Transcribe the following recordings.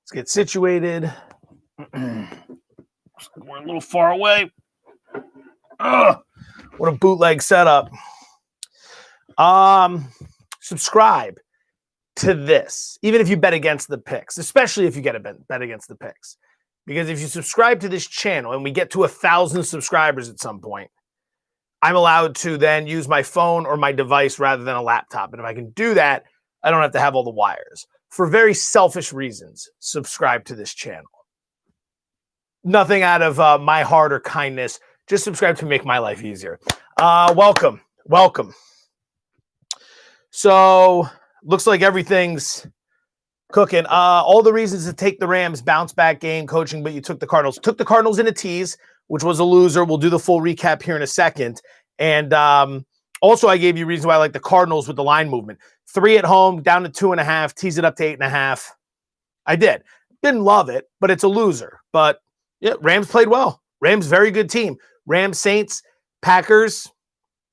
Let's get situated. We're a little far away. Ugh, what a bootleg setup. Subscribe to this, even if you bet against the picks, especially if you get a bet against the picks. Because if you subscribe to this channel and we get to 1,000 subscribers at some point, I'm allowed to then use my phone or my device rather than a laptop. And if I can do that, I don't have to have all the wires. For very selfish reasons, subscribe to this channel. Nothing out of my heart or kindness. Just subscribe to make my life easier. Welcome. So, looks like everything's cooking. All the reasons to take the Rams, bounce back game, coaching, but you took the Cardinals. Took the Cardinals in a tease, which was a loser. We'll do the full recap here in a second. And also, I gave you reasons why I like the Cardinals with the line movement. 3 at home, down to 2.5, tease it up to 8.5. I did. Didn't love it, but it's a loser. But yeah, Rams played well. Rams, very good team. Rams, Saints, Packers,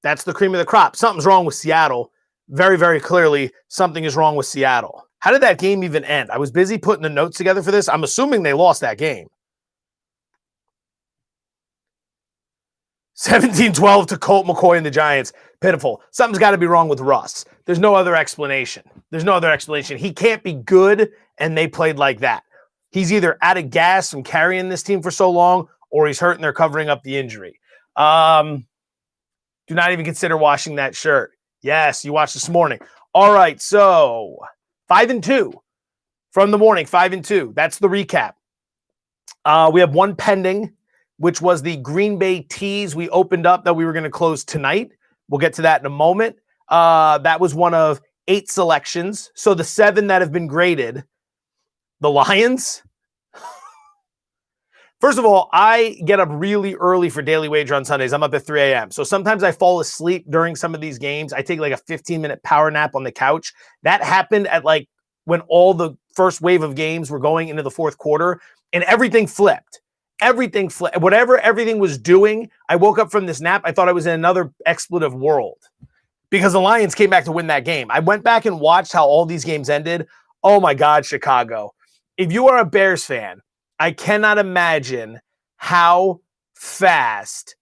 that's the cream of the crop. Something's wrong with Seattle. Very, very clearly, something is wrong with Seattle. How did that game even end? I was busy putting the notes together for this. I'm assuming they lost that game. 17-12 to Colt McCoy and the Giants. Pitiful. Something's got to be wrong with Russ. There's no other explanation. He can't be good, and they played like that. He's either out of gas from carrying this team for so long, or he's hurt and they're covering up the injury. Do not even consider washing that shirt. Yes, you watched this morning. All right, so 5-2 from the morning, 5-2. That's the recap. We have one pending, which was the Green Bay tease we opened up that we were going to close tonight. We'll get to that in a moment. That was one of 8 selections. So the 7 that have been graded, the Lions. First of all, I get up really early for Daily Wager on Sundays. I'm up at 3 a.m. So sometimes I fall asleep during some of these games. I take like a 15-minute power nap on the couch. That happened at like when all the first wave of games were going into the fourth quarter, and everything flipped. Everything flipped. Whatever everything was doing, I woke up from this nap. I thought I was in another expletive world because the Lions came back to win that game. I went back and watched how all these games ended. Oh my God, Chicago. If you are a Bears fan, I cannot imagine how fast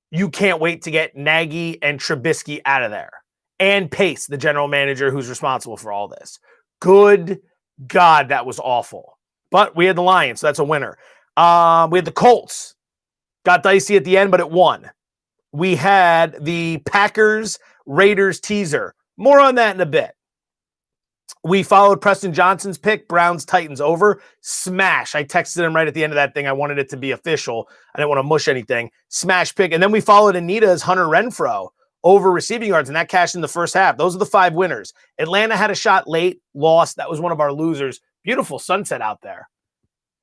you can't wait to get Nagy and Trubisky out of there. And Pace, the general manager who's responsible for all this. Good God, that was awful. But we had the Lions, so that's a winner. We had the Colts. Got dicey at the end, but it won. We had the Packers-Raiders teaser. More on that in a bit. We followed Preston Johnson's pick, Browns-Titans over. Smash. I texted him right at the end of that thing. I wanted it to be official. I didn't want to mush anything. Smash pick. And then we followed Anita's Hunter Renfrow over receiving yards, and that cashed in the first half. Those are the 5 winners. Atlanta had a shot late, lost. That was one of our losers. Beautiful sunset out there.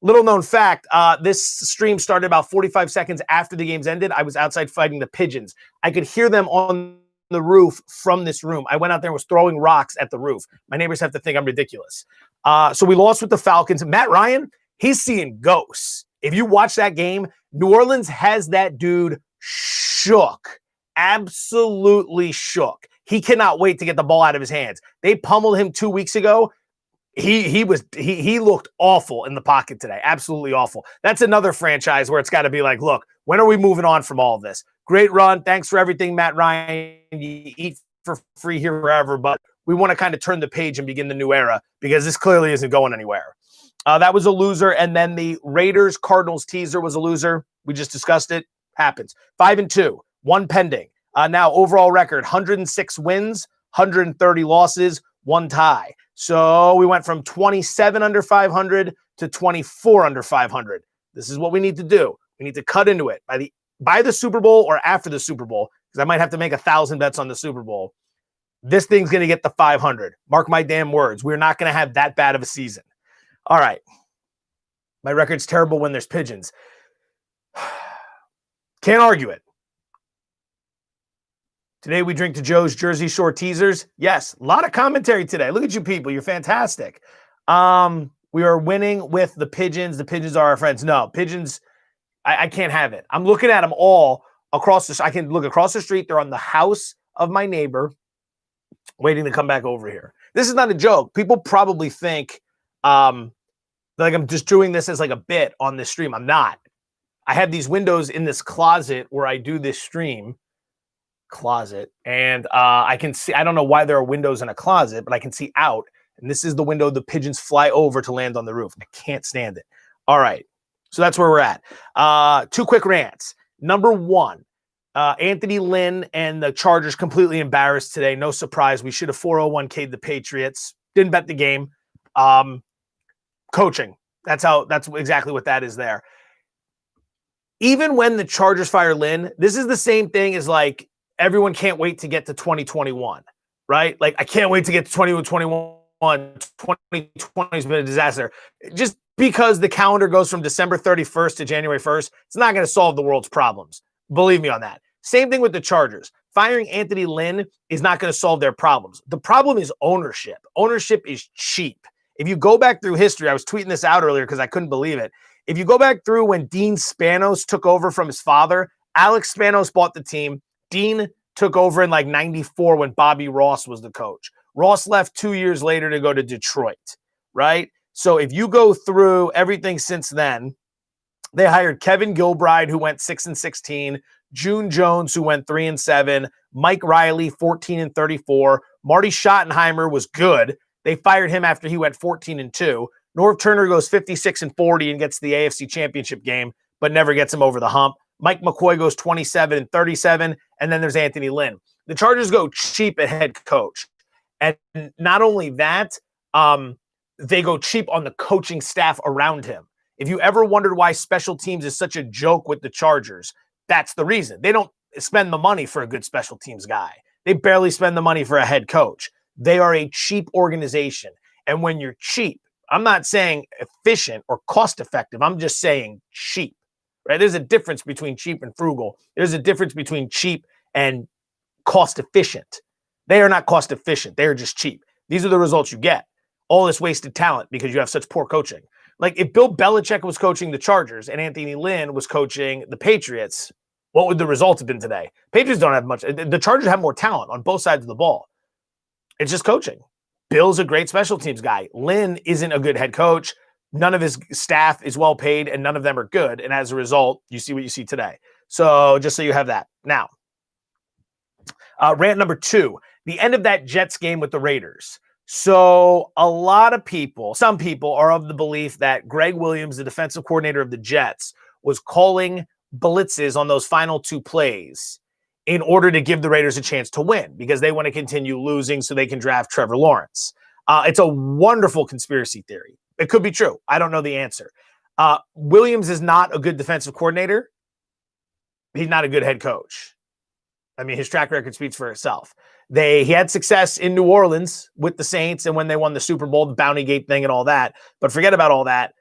Little known fact, this stream started about 45 seconds after the games ended. I was outside fighting the pigeons. I could hear them on the roof from this room. I went out there and was throwing rocks at the roof. My neighbors have to think I'm ridiculous. So we lost with the Falcons. Matt Ryan, he's seeing ghosts. If you watch that game, New Orleans has that dude shook. Absolutely shook. He cannot wait to get the ball out of his hands. They pummeled him 2 weeks ago. He looked awful in the pocket today. Absolutely awful. That's another franchise where it's got to be like, look, when are we moving on from all of this? Great run. Thanks for everything, Matt Ryan. You eat for free here forever, but we want to kind of turn the page and begin the new era because this clearly isn't going anywhere. That was a loser. And then the Raiders-Cardinals teaser was a loser. We just discussed it. Happens. 5-2. 1 pending. Now, overall record, 106 wins, 130 losses, 1 tie. So we went from 27 under 500 to 24 under 500. This is what we need to do. We need to cut into it by the Super Bowl or after the Super Bowl, because I might have to make 1,000 bets on the Super Bowl. This thing's going to get the 500. Mark my damn words. We're not going to have that bad of a season. All right. My record's terrible when there's pigeons. Can't argue it. Today we drink to Joe's Jersey Shore teasers. Yes, a lot of commentary today. Look at you people. You're fantastic. We are winning with the pigeons. The pigeons are our friends. No, pigeons, I can't have it. I'm looking at them all across the. I can look across the street. They're on the house of my neighbor waiting to come back over here. This is not a joke. People probably think Like I'm just doing this as like a bit on this stream. I'm not. I have these windows in this closet where I do this stream. Closet, and I can see, I don't know why there are windows in a closet, but I can see out, and this is the window the pigeons fly over to land on the roof. I can't stand it. All right, so that's where we're at. Two quick rants. Number one, Anthony Lynn and the Chargers completely embarrassed today. No surprise. We should have 401k'd the Patriots. Didn't bet the game. Coaching. That's exactly what that is there. Even when the Chargers fire Lynn, this is the same thing as like, everyone can't wait to get to 2021, right? Like, I can't wait to get to 2021. 2020 has been a disaster. Just because the calendar goes from December 31st to January 1st, it's not going to solve the world's problems. Believe me on that. Same thing with the Chargers. Firing Anthony Lynn is not going to solve their problems. The problem is ownership. Ownership is cheap. If you go back through history, I was tweeting this out earlier because I couldn't believe it. If you go back through when Dean Spanos took over from his father, Alex Spanos bought the team. Dean took over in like 94 when Bobby Ross was the coach. Ross left 2 years later to go to Detroit, right? So if you go through everything since then, they hired Kevin Gilbride, who went 6-16, June Jones, who went 3-7, Mike Riley, 14-34. Marty Schottenheimer was good. They fired him after he went 14-2. Norv Turner goes 56-40 and gets the AFC Championship game, but never gets him over the hump. Mike McCoy goes 27-37, and then there's Anthony Lynn. The Chargers go cheap at head coach. And not only that, they go cheap on the coaching staff around him. If you ever wondered why special teams is such a joke with the Chargers, that's the reason. They don't spend the money for a good special teams guy. They barely spend the money for a head coach. They are a cheap organization. And when you're cheap, I'm not saying efficient or cost effective. I'm just saying cheap. Right? There's a difference between cheap and frugal. There's a difference between cheap and cost efficient. They are not cost efficient. They are just cheap. These are the results you get. All this wasted talent because you have such poor coaching. Like if Bill Belichick was coaching the Chargers and Anthony Lynn was coaching the Patriots, what would the results have been today? Patriots don't have much. The Chargers have more talent on both sides of the ball. It's just coaching. Bill's a great special teams guy. Lynn isn't a good head coach. None of his staff is well paid, and none of them are good. And as a result, you see what you see today. So just so you have that. Now, rant number two, the end of that Jets game with the Raiders. So a lot of people, some people are of the belief that Greg Williams, the defensive coordinator of the Jets, was calling blitzes on those final two plays in order to give the Raiders a chance to win because they want to continue losing so they can draft Trevor Lawrence. It's a wonderful conspiracy theory. It could be true. I don't know the answer. Williams is not a good defensive coordinator. He's not a good head coach. I mean, his track record speaks for itself. He had success in New Orleans with the Saints and when they won the Super Bowl, the Bounty Gate thing and all that. But forget about all that.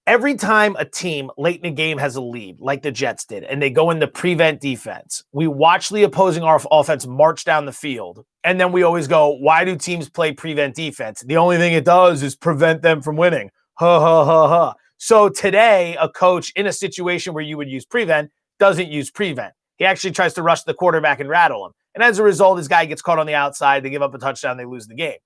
Every time a team late in a game has a lead, like the Jets did, and they go into prevent defense, we watch the opposing offense march down the field, and then we always go, why do teams play prevent defense? The only thing it does is prevent them from winning. Ha, ha, ha, ha. So today, a coach in a situation where you would use prevent doesn't use prevent. He actually tries to rush the quarterback and rattle him. And as a result, this guy gets caught on the outside, they give up a touchdown, they lose the game.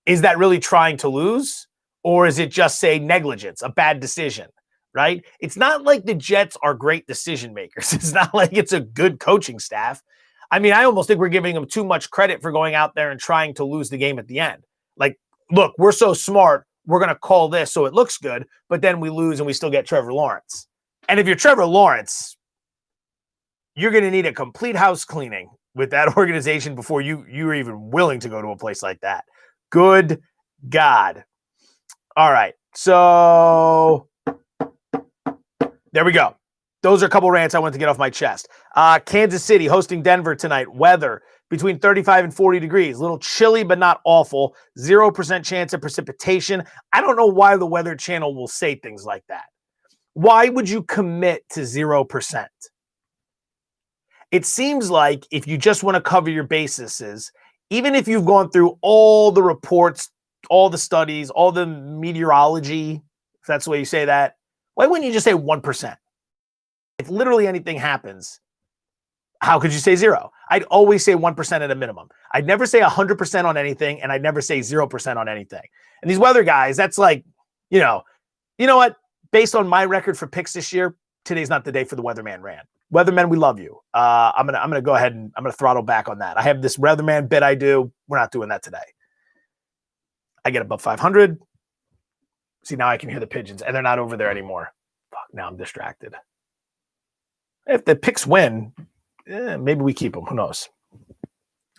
Is that really trying to lose? Or is it just, say, negligence, a bad decision, right? It's not like the Jets are great decision makers. It's not like it's a good coaching staff. I mean, I almost think we're giving them too much credit for going out there and trying to lose the game at the end. Like, look, we're so smart, we're going to call this so it looks good, but then we lose and we still get Trevor Lawrence. And if you're Trevor Lawrence, you're going to need a complete house cleaning with that organization before you're even willing to go to a place like that. Good God. All right, so there we go. Those are a couple rants I wanted to get off my chest. Kansas City hosting Denver tonight. Weather between 35 and 40 degrees. A little chilly, but not awful. 0% chance of precipitation. I don't know why the Weather Channel will say things like that. Why would you commit to 0%? It seems like if you just want to cover your bases, even if you've gone through all the reports, all the studies, all the meteorology, if that's the way you say that, why wouldn't you just say 1%? If literally anything happens, how could you say 0? I'd always say 1% at a minimum. I'd never say 100% on anything, and I'd never say 0% on anything. And these weather guys, that's like, you know what? Based on my record for picks this year, today's not the day for the weatherman rant. Weatherman, we love you. I'm gonna go ahead and I'm gonna throttle back on that. I have this weatherman bit I do. We're not doing that today. I get above 500. See, now I can hear the pigeons, and they're not over there anymore. Fuck, now I'm distracted. If the picks win, maybe we keep them. Who knows?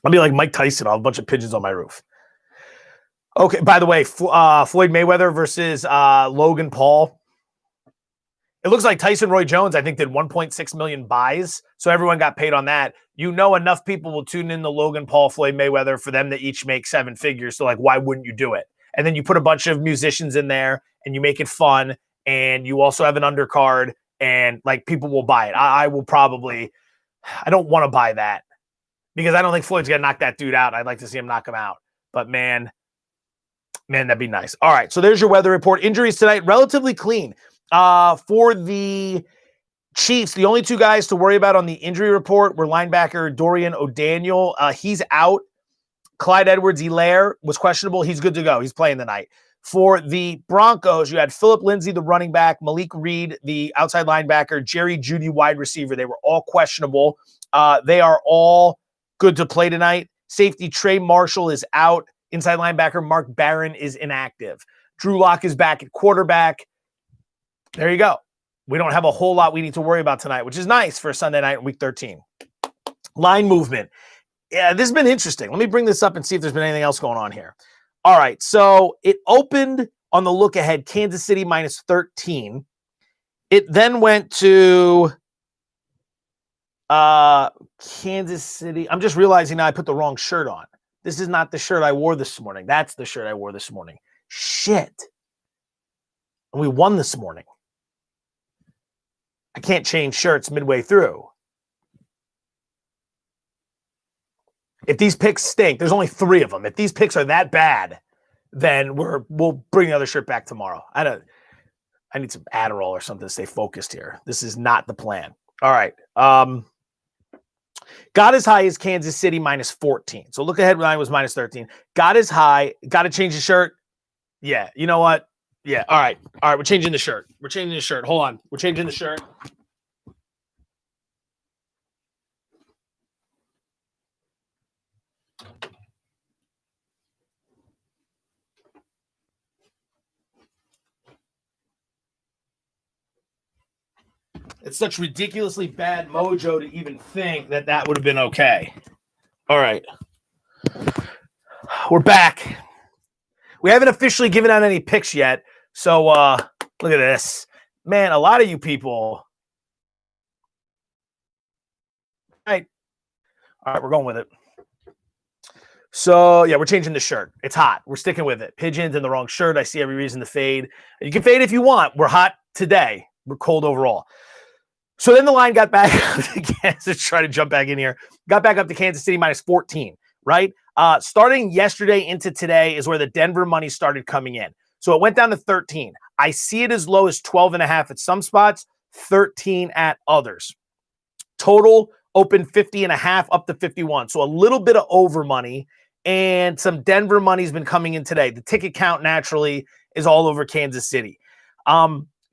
I'll be like Mike Tyson. I'll have a bunch of pigeons on my roof. Okay, by the way, Floyd Mayweather versus Logan Paul. It looks like Tyson Roy Jones, I think, did 1.6 million buys. So everyone got paid on that. Enough people will tune in to Logan Paul, Floyd Mayweather for them to each make 7 figures. So, like, why wouldn't you do it? And then you put a bunch of musicians in there and you make it fun. And you also have an undercard and, like, people will buy it. I will probably, I don't want to buy that because I don't think Floyd's going to knock that dude out. I'd like to see him knock him out. But, man, that'd be nice. All right, so there's your weather report. Injuries tonight, relatively clean. For the Chiefs, the only 2 guys to worry about on the injury report were linebacker Dorian O'Daniel. He's out. Clyde Edwards-Helaire was questionable. He's good to go. He's playing tonight. For the Broncos, you had Phillip Lindsay, the running back, Malik Reed, the outside linebacker, Jerry Jeudy, wide receiver. They were all questionable. They are all good to play tonight. Safety Trey Marshall is out. Inside linebacker Mark Barron is inactive. Drew Lock is back at quarterback. There you go. We don't have a whole lot we need to worry about tonight, which is nice for a Sunday night in Week 13. Line movement. Yeah, this has been interesting. Let me bring this up and see if there's been anything else going on here. All right, so it opened on the look ahead, Kansas City minus 13. It then went to Kansas City. I'm just realizing now I put the wrong shirt on. This is not the shirt I wore this morning. That's the shirt I wore this morning. Shit. And we won this morning. I can't change shirts midway through. If these picks stink, there's only 3 of them. If these picks are that bad, then we'll bring the other shirt back tomorrow. I need some Adderall or something to stay focused here. This is not the plan. All right. Got as high as Kansas City minus 14. So look ahead line was minus 13. Got as high. Got to change the shirt. Yeah. You know what? Yeah. All right. We're changing the shirt. Hold on. We're changing the shirt. It's such ridiculously bad mojo to even think that would have been okay. All right. We're back. We haven't officially given out any picks yet. So look at this. Man, a lot of you people. All right, we're going with it. So, yeah, we're changing the shirt. It's hot. We're sticking with it. Pigeons in the wrong shirt. I see every reason to fade. You can fade if you want. We're hot today. We're cold overall. So then the line got back up to Kansas. Try to jump back in here. Got back up to Kansas City minus 14, right? Starting yesterday into today is where the Denver money started coming in. So it went down to 13. I see it as low as 12.5 at some spots, 13 at others. Total open 50.5 up to 51. So a little bit of over money and some Denver money's been coming in today. The ticket count naturally is all over Kansas City.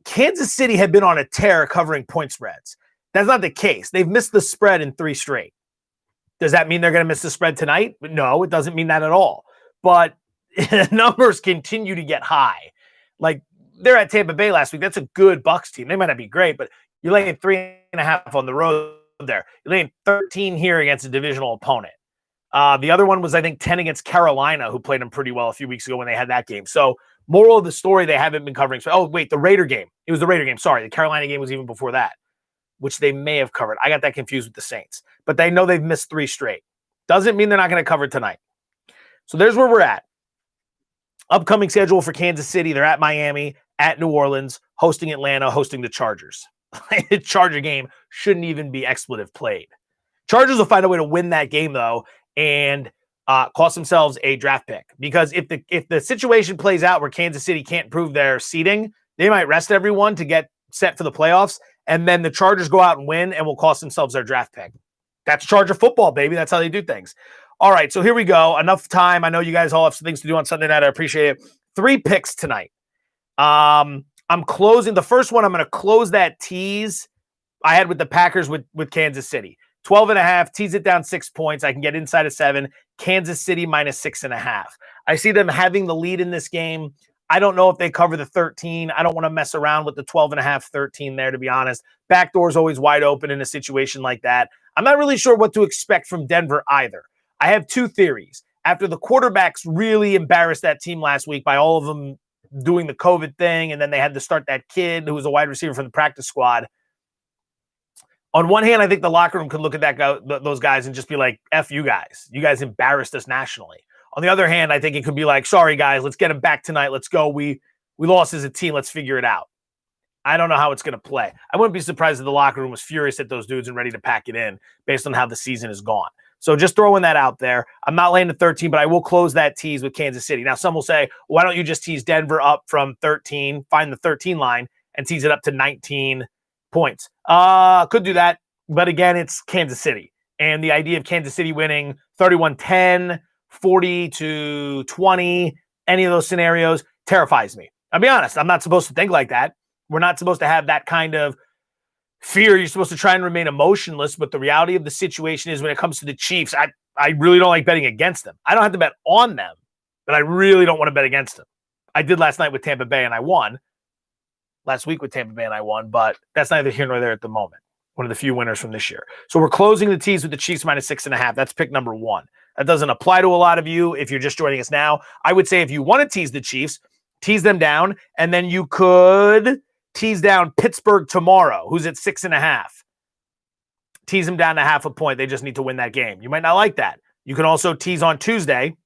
Kansas City had been on a tear covering point spreads. That's not the case. They've missed the spread in 3 straight. Does that mean they're going to miss the spread tonight? No, it doesn't mean that at all. But numbers continue to get high. Like, they're at Tampa Bay last week. That's a good Bucs team. They might not be great, but you're laying 3.5 on the road there. You're laying 13 here against a divisional opponent. The other one was, I think, 10 against Carolina, who played them pretty well a few weeks ago when they had that game. So, moral of the story, they haven't been covering. So, the Raider game. It was the Raider game. Sorry, the Carolina game was even before that, which they may have covered. I got that confused with the Saints. But they know they've missed 3 straight. Doesn't mean they're not going to cover tonight. So there's where we're at. Upcoming schedule for Kansas City. They're at Miami, at New Orleans, hosting Atlanta, hosting the Chargers. The Charger game shouldn't even be expletive played. Chargers will find a way to win that game, though, and cost themselves a draft pick. Because if the situation plays out where Kansas City can't prove their seeding, they might rest everyone to get set for the playoffs, and then the Chargers go out and win and will cost themselves their draft pick. That's Charger football, baby. That's how they do things. All right, so here we go. Enough time. I know you guys all have some things to do on Sunday night. I appreciate it. 3 picks tonight. I'm closing the first one. I'm going to close that tease I had with the Packers with Kansas City. 12.5, tease it down 6 points. I can get inside of 7. Kansas City minus 6.5. I see them having the lead in this game. I don't know if they cover the 13. I don't want to mess around with the 12.5, 13 there, to be honest. Backdoor's always wide open in a situation like that. I'm not really sure what to expect from Denver either. I have 2 theories. After the quarterbacks really embarrassed that team last week by all of them doing the COVID thing, and then they had to start that kid who was a wide receiver from the practice squad. On one hand, I think the locker room could look at those guys and just be like, F you guys. You guys embarrassed us nationally. On the other hand, I think it could be like, sorry, guys, let's get them back tonight. Let's go. We lost as a team. Let's figure it out. I don't know how it's going to play. I wouldn't be surprised if the locker room was furious at those dudes and ready to pack it in based on how the season is gone. So just throwing that out there. I'm not laying the 13, but I will close that tease with Kansas City. Now, some will say, why don't you just tease Denver up from 13, find the 13 line, and tease it up to 19 points? Could do that. But again, it's Kansas City. And the idea of Kansas City winning 31-10, 40-20, any of those scenarios terrifies me. I'll be honest, I'm not supposed to think like that. We're not supposed to have that kind of fear. You're supposed to try and remain emotionless, but the reality of the situation is when it comes to the Chiefs, I really don't like betting against them. I don't have to bet on them, but I really don't want to bet against them. I did last night with Tampa Bay and I won. Last week with Tampa Bay and I won, but that's neither here nor there at the moment. One of the few winners from this year. So we're closing the tease with the Chiefs minus 6.5. That's pick number 1. That doesn't apply to a lot of you if you're just joining us now. I would say if you want to tease the Chiefs, tease them down, and then you could tease down Pittsburgh tomorrow, who's at 6.5. Tease them down to 0.5 point. They just need to win that game. You might not like that. You can also tease on Tuesday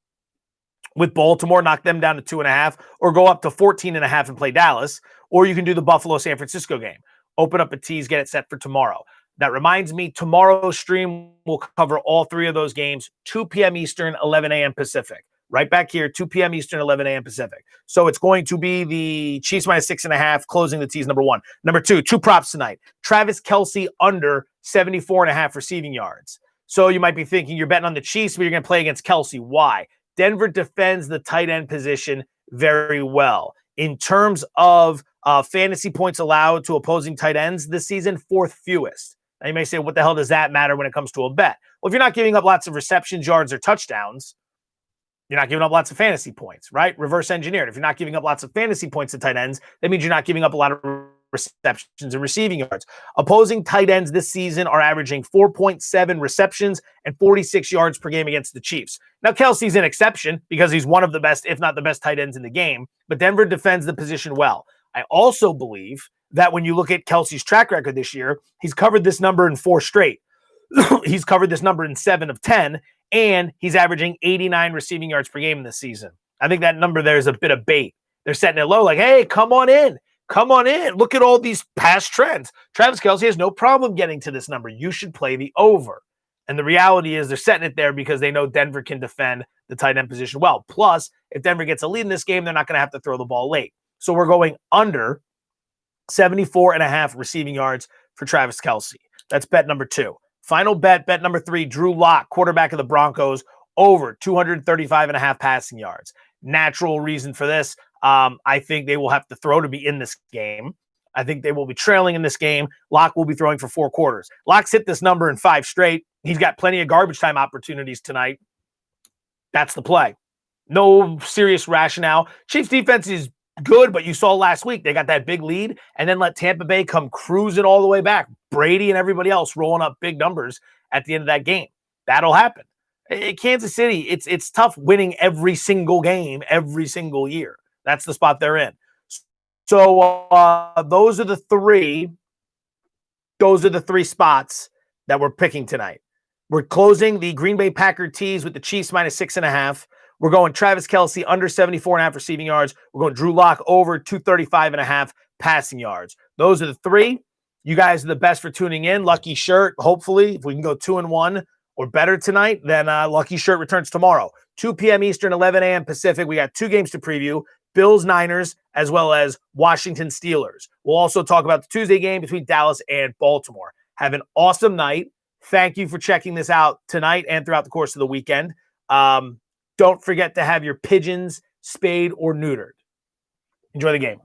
with Baltimore, knock them down to 2.5, or go up to 14.5 and play Dallas, or you can do the Buffalo-San Francisco game. Open up a tease, get it set for tomorrow. That reminds me, tomorrow's stream will cover all 3 of those games, 2 p.m. Eastern, 11 a.m. Pacific. Right back here, 2 p.m. Eastern, 11 a.m. Pacific. So it's going to be the Chiefs minus 6.5, closing the tease, number 1. Number 2, 2 props tonight. Travis Kelce under 74.5 receiving yards. So you might be thinking you're betting on the Chiefs, but you're going to play against Kelce. Why? Denver defends the tight end position very well. In terms of fantasy points allowed to opposing tight ends this season, 4th fewest. Now you may say, what the hell does that matter when it comes to a bet? Well, if you're not giving up lots of receptions, yards, or touchdowns, you're not giving up lots of fantasy points, right? Reverse engineered. If you're not giving up lots of fantasy points to tight ends, that means you're not giving up a lot of receptions and receiving yards. Opposing tight ends this season are averaging 4.7 receptions and 46 yards per game against the Chiefs. Now, Kelce's an exception because he's one of the best, if not the best tight ends in the game, but Denver defends the position well. I also believe that when you look at Kelce's track record this year, he's covered this number in 4 straight. He's covered this number in 7 of 10, and he's averaging 89 receiving yards per game this season. I think that number there is a bit of bait. They're setting it low like, hey, come on in. Come on in. Look at all these past trends. Travis Kelce has no problem getting to this number. You should play the over. And the reality is they're setting it there because they know Denver can defend the tight end position well. Plus, if Denver gets a lead in this game, they're not going to have to throw the ball late. So we're going under 74.5 receiving yards for Travis Kelce. That's bet number 2. Final bet number 3, Drew Lock, quarterback of the Broncos, over 235.5 passing yards. Natural reason for this. I think they will have to throw to be in this game. I think they will be trailing in this game. Lock will be throwing for 4 quarters. Lock's hit this number in 5 straight. He's got plenty of garbage time opportunities tonight. That's the play. No serious rationale. Chiefs defense is good, but you saw last week they got that big lead and then let Tampa Bay come cruising all the way back. Brady and everybody else rolling up big numbers at the end of that game. That'll happen. Kansas City, it's tough winning every single game every single year. That's the spot they're in. So those are the 3 spots that we're picking tonight. We're closing the Green Bay Packer tease with the Chiefs minus 6.5. We're going Travis Kelce under 74.5 receiving yards. We're going Drew Lock over 235.5 passing yards. Those are the 3. You guys are the best for tuning in. Lucky shirt. Hopefully, if we can go 2-1 or better tonight, then Lucky shirt returns tomorrow. 2 p.m. Eastern, 11 a.m. Pacific. We got 2 games to preview. Bills, Niners, as well as Washington Steelers. We'll also talk about the Tuesday game between Dallas and Baltimore. Have an awesome night. Thank you for checking this out tonight and throughout the course of the weekend. Don't forget to have your pigeons spayed or neutered. Enjoy the game.